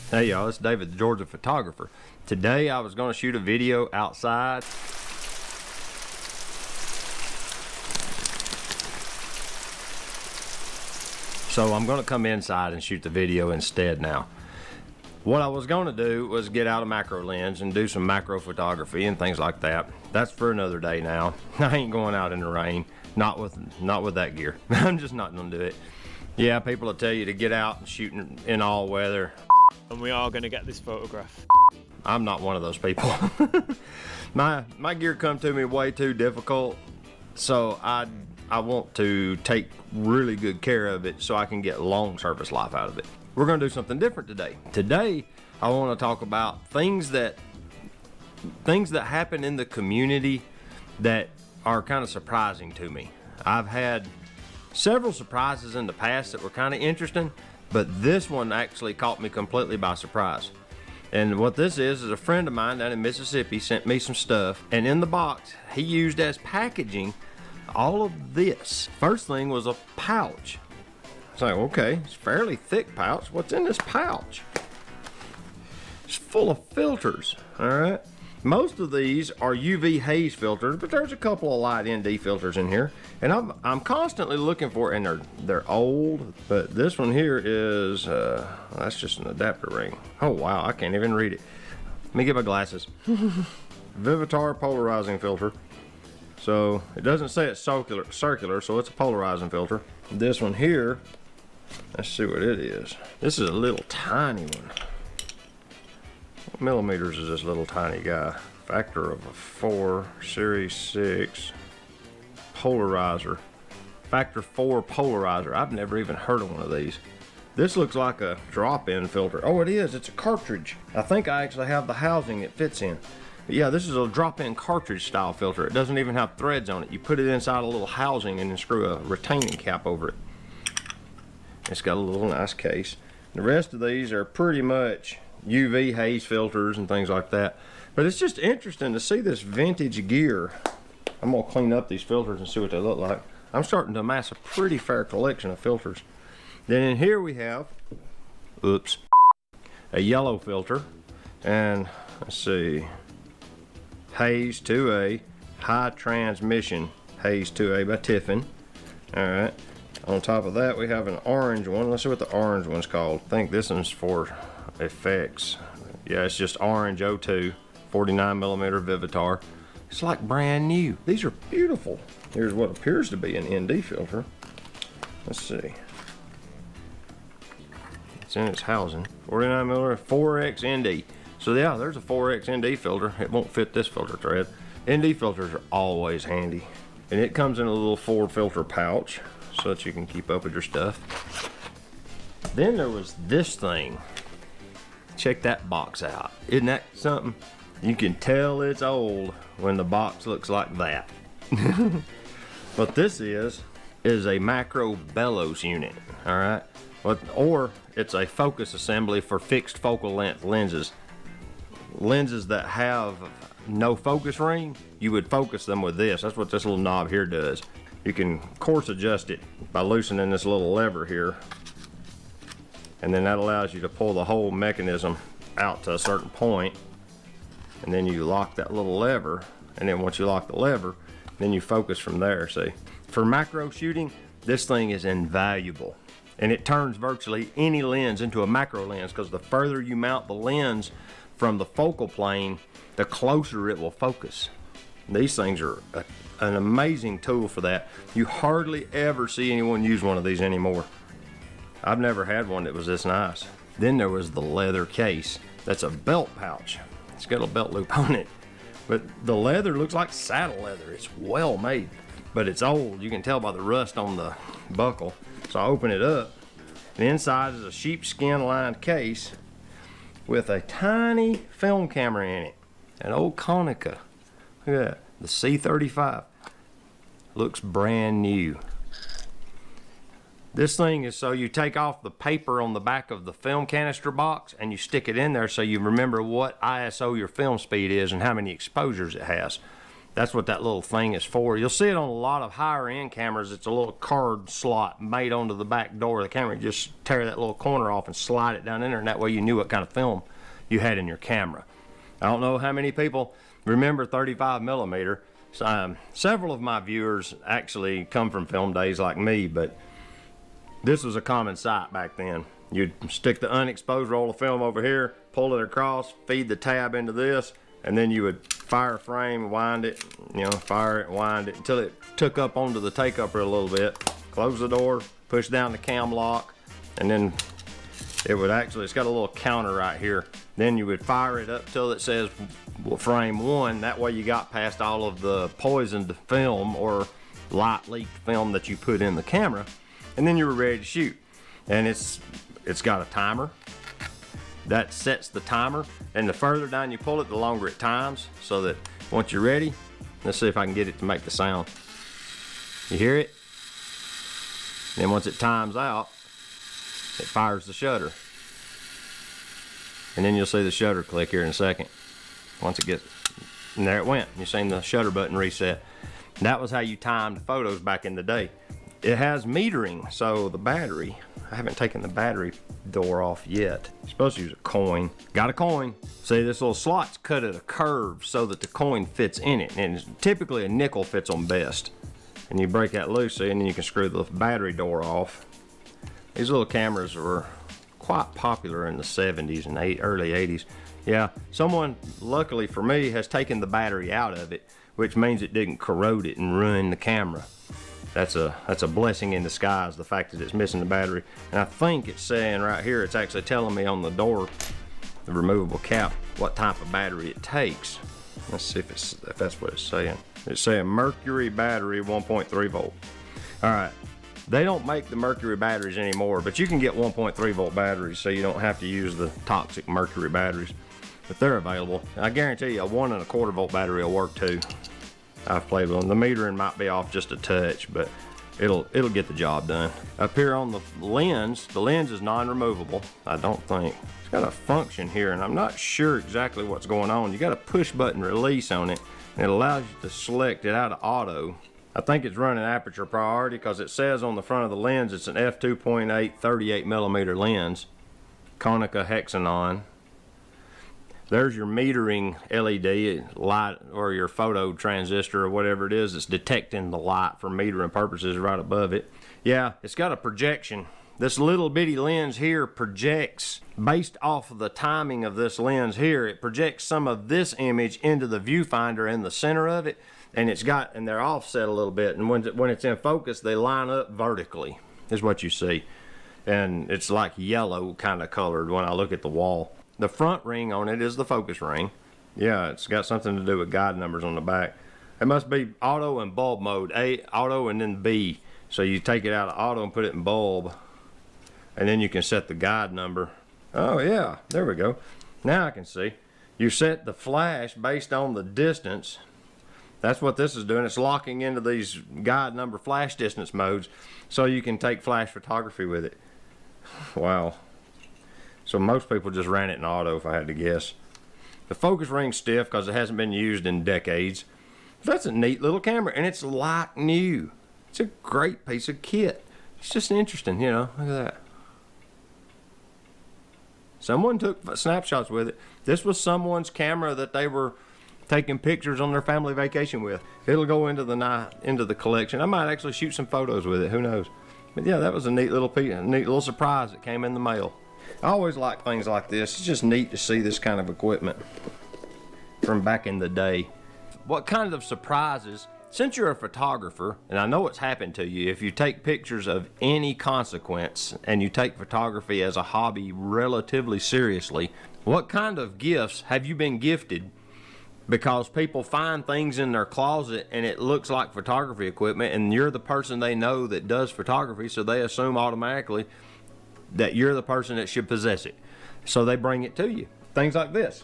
Hey y'all, it's David, the Georgia photographer. Today I was going to shoot a video outside. So I'm going to come inside and shoot the video instead now. What I was going to do was get out a macro lens and do some macro photography and things like that. That's for another day now. I ain't going out in the rain, not with that gear. I'm just not going to do it. Yeah, people will tell you to get out and shoot in all weather. And we are going to get this photograph. I'm not one of those people. my gear come to me way too difficult, so I want to take really good care of it so I can get long service life out of it. We're going to do something different today. Today I want to talk about things that happen in the community that are kind of surprising to me. I've had several surprises in the past that were kind of interesting, but this one actually caught me completely by surprise. And what this is a friend of mine down in Mississippi sent me some stuff, and in the box he used as packaging all of this. First thing was a pouch. It's like, okay, it's a fairly thick pouch. What's in this pouch? It's full of filters, all right? Most of these are UV haze filters, but there's a couple of light ND filters in here. And I'm constantly looking for it, and they're old, but this one here is, that's just an adapter ring. Oh wow, I can't even read it. Let me get my glasses. Vivitar polarizing filter. So it doesn't say it's circular, so it's a polarizing filter. This one here, let's see what it is. This is a little tiny one. What millimeters is this little tiny guy? Factor of a 4, series 6, polarizer. Factor 4 polarizer. I've never even heard of one of these. This looks like a drop-in filter. Oh, it is. It's a cartridge. I think I actually have the housing it fits in. But yeah, this is a drop-in cartridge style filter. It doesn't even have threads on it. You put it inside a little housing and then screw a retaining cap over it. It's got a little nice case. The rest of these are pretty much UV haze filters and things like that. But it's just interesting to see this vintage gear. I'm gonna clean up these filters and see what they look like. I'm starting to amass a pretty fair collection of filters. Then in here we have, oops, a yellow filter. And let's see, Haze 2A, high transmission Haze 2A by Tiffin. All right. On top of that, we have an orange one. Let's see what the orange one's called. I think this one's for effects. Yeah, it's just orange 02, 49mm Vivitar. It's like brand new. These are beautiful. Here's what appears to be an ND filter. Let's see. It's in its housing. 49mm 4X ND. So yeah, there's a 4X ND filter. It won't fit this filter thread. ND filters are always handy. And it comes in a little 4 filter pouch so that you can keep up with your stuff. Then there was this thing. Check that box out. Isn't that something? You can tell it's old when the box looks like that. What this is a macro bellows unit, all right? Or it's a focus assembly for fixed focal length lenses. Lenses that have no focus ring, you would focus them with this. That's what this little knob here does. You can course adjust it by loosening this little lever here, and then that allows you to pull the whole mechanism out to a certain point, and then you lock that little lever, and then once you lock the lever, then you focus from there. See, for macro shooting, this thing is invaluable, and it turns virtually any lens into a macro lens, because the further you mount the lens from the focal plane, the closer it will focus. These things are an amazing tool for that. You hardly ever see anyone use one of these anymore. I've never had one that was this nice. Then there was the leather case. That's a belt pouch. It's got a belt loop on it. But the leather looks like saddle leather. It's well made, but it's old. You can tell by the rust on the buckle. So I open it up. The inside is a sheepskin lined case with a tiny film camera in it. An old Konica. Look at that. The C35. Looks brand new. This thing is so you take off the paper on the back of the film canister box and you stick it in there so you remember what ISO your film speed is and how many exposures it has. That's what that little thing is for. You'll see it on a lot of higher end cameras. It's a little card slot made onto the back door of the camera. You just tear that little corner off and slide it down in there, and that way you knew what kind of film you had in your camera. I don't know how many people remember 35 millimeter. Several of my viewers actually come from film days like me, but this was a common sight back then. You'd stick the unexposed roll of film over here, pull it across, feed the tab into this, and then you would fire a frame, wind it, fire it, wind it until it took up onto the take-upper a little bit. Close the door, push down the cam lock, and then it would actually, it's got a little counter right here. Then you would fire it up till it says frame 1. That way you got past all of the poisoned film or light leaked film that you put in the camera, and then you were ready to shoot. And it's got a timer that sets the timer, and the further down you pull it, the longer it times, so that once you're ready, let's see if I can get it to make the sound. You hear it? Then once it times out, it fires the shutter. And then you'll see the shutter click here in a second. Once it gets, and there it went. You've seen the shutter button reset. That was how you timed photos back in the day. It has metering, so the battery, I haven't taken the battery door off yet. You're supposed to use a coin. Got a coin. See, this little slot's cut at a curve so that the coin fits in it. And typically a nickel fits on best. And you break that loose, and then you can screw the battery door off. These little cameras were quite popular in the 70s and early 80s. Yeah, someone, luckily for me, has taken the battery out of it, which means it didn't corrode it and ruin the camera. That's a blessing in disguise, the fact that it's missing the battery. And I think it's saying right here, it's actually telling me on the door, the removable cap, what type of battery it takes. Let's see if that's what it's saying. It's saying Mercury battery 1.3 volt. All right, they don't make the Mercury batteries anymore, but you can get 1.3 volt batteries, so you don't have to use the toxic Mercury batteries. But they're available. I guarantee you a 1 1/4 volt battery will work too. I've played with them. The metering might be off just a touch, but it'll get the job done. Up here on the lens is non-removable, I don't think. It's got a function here, and I'm not sure exactly what's going on. You got a push button release on it, and it allows you to select it out of auto. I think it's running aperture priority because it says on the front of the lens it's an f2.8 38 millimeter lens, Konica Hexanon. There's your metering LED light, or your photo transistor or whatever it is that's detecting the light for metering purposes right above it. Yeah, it's got a projection. This little bitty lens here projects, based off of the timing of this lens here, it projects some of this image into the viewfinder in the center of it, and they're offset a little bit, and when it's in focus, they line up vertically, is what you see. And it's like yellow kind of colored when I look at the wall. The front ring on it is the focus ring. Yeah, it's got something to do with guide numbers on the back. It must be auto and bulb mode. A, auto, and then B. So you take it out of auto and put it in bulb, and then you can set the guide number. Oh yeah, there we go. Now I can see. You set the flash based on the distance. That's what this is doing. It's locking into these guide number flash distance modes so you can take flash photography with it. Wow. So most people just ran it in auto, if I had to guess. The focus ring's stiff because it hasn't been used in decades. But that's a neat little camera, and it's like new. It's a great piece of kit. It's just interesting, look at that. Someone took snapshots with it. This was someone's camera that they were taking pictures on their family vacation with. It'll go into the collection. I might actually shoot some photos with it, who knows. But yeah, that was a neat little surprise that came in the mail. I always like things like this. It's just neat to see this kind of equipment from back in the day. What kind of surprises, since you're a photographer, and I know it's happened to you, if you take pictures of any consequence and you take photography as a hobby relatively seriously, what kind of gifts have you been gifted because people find things in their closet and it looks like photography equipment, and you're the person they know that does photography, so they assume automatically that you're the person that should possess it, so they bring it to you. Things like this.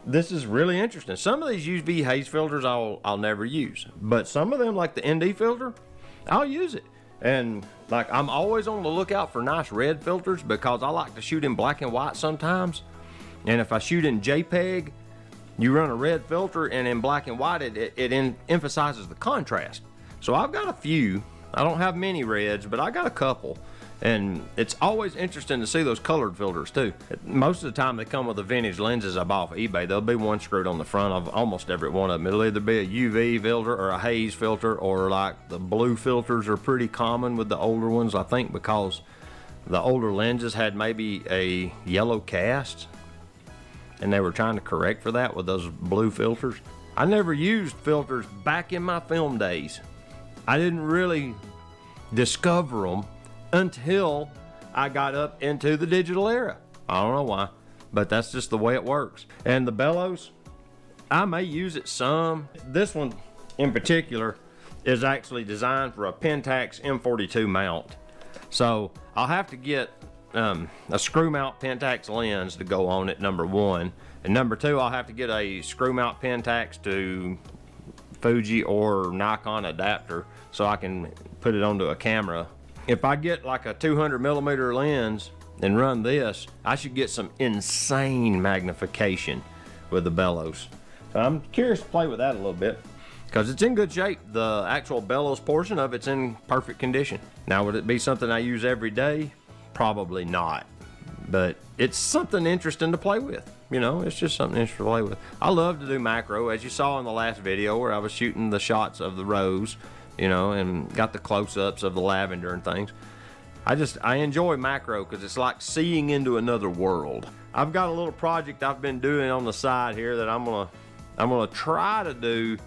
This is really interesting. Some of these UV haze filters I'll never use, but some of them, like the ND filter, I'll use it. And like, I'm always on the lookout for nice red filters because I like to shoot in black and white sometimes, and if I shoot in JPEG, You run a red filter, and in black and white, it emphasizes the contrast. So I've got a few. I don't have many reds, but I got a couple. And it's always interesting to see those colored filters too. Most of the time they come with the vintage lenses I bought off eBay. There'll be one screwed on the front of almost every one of them. It'll either be a UV filter or a haze filter, or like the blue filters are pretty common with the older ones, I think, because the older lenses had maybe a yellow cast and they were trying to correct for that with those blue filters. I never used filters back in my film days. I didn't really discover them until I got up into the digital era. I don't know why, but that's just the way it works. And the bellows, I may use it some. This one in particular is actually designed for a Pentax M42 mount. So I'll have to get a screw mount Pentax lens to go on it, number one. And number two, I'll have to get a screw mount Pentax to Fuji or Nikon adapter so I can put it onto a camera. If I get like a 200mm lens and run this, I should get some insane magnification with the bellows. So I'm curious to play with that a little bit because it's in good shape. The actual bellows portion of it's in perfect condition. Now, would it be something I use every day? Probably not, but it's something interesting to play with. You know, it's just something interesting to play with. I love to do macro, as you saw in the last video where I was shooting the shots of the rose, you know, and got the close-ups of the lavender and things. I enjoy macro because it's like seeing into another world. I've got a little project I've been doing on the side here that I'm gonna try to do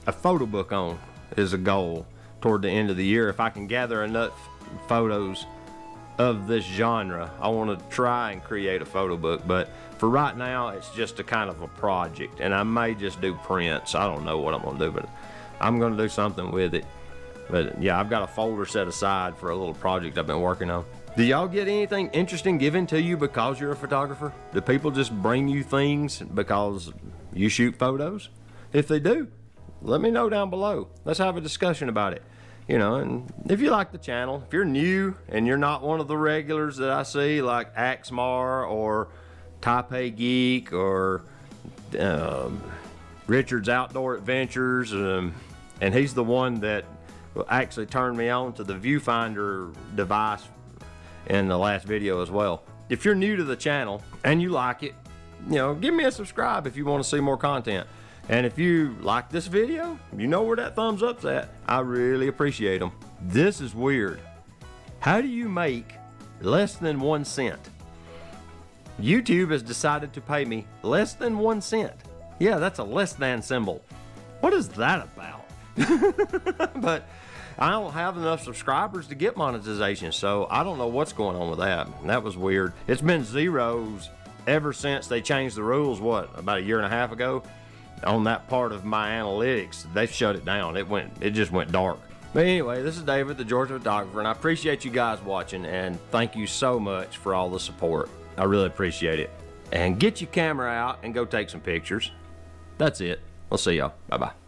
a photo book on, is a goal toward the end of the year. If I can gather enough photos of this genre, I want to try and create a photo book, but for right now it's just a kind of a project, and I may just do prints. I don't know what I'm gonna do, but I'm gonna do something with it. But yeah, I've got a folder set aside for a little project I've been working on. Do y'all get anything interesting given to you because you're a photographer? Do people just bring you things because you shoot photos? If they do, let me know down below. Let's have a discussion about it. You know, and if you like the channel, if you're new and you're not one of the regulars that I see like Axmar or Taipei Geek or Richard's Outdoor Adventures, and he's the one that actually turned me on to the viewfinder device in the last video as well. If you're new to the channel and you like it, you know, give me a subscribe if you want to see more content. And if you like this video, you know where that thumbs up's at. I really appreciate them. This is weird. How do you make less than 1 cent? YouTube has decided to pay me less than 1 cent. Yeah, that's a less than symbol. What is that about? But I don't have enough subscribers to get monetization, so I don't know what's going on with that. That was weird. It's been zeros ever since they changed the rules, what, about 1.5 years ago? On that part of my analytics, they shut it down. It just went dark. But anyway, this is David, the Georgia photographer, and I appreciate you guys watching, and thank you so much for all the support. I really appreciate it. And get your camera out and go take some pictures. That's it. We'll see y'all. Bye-bye.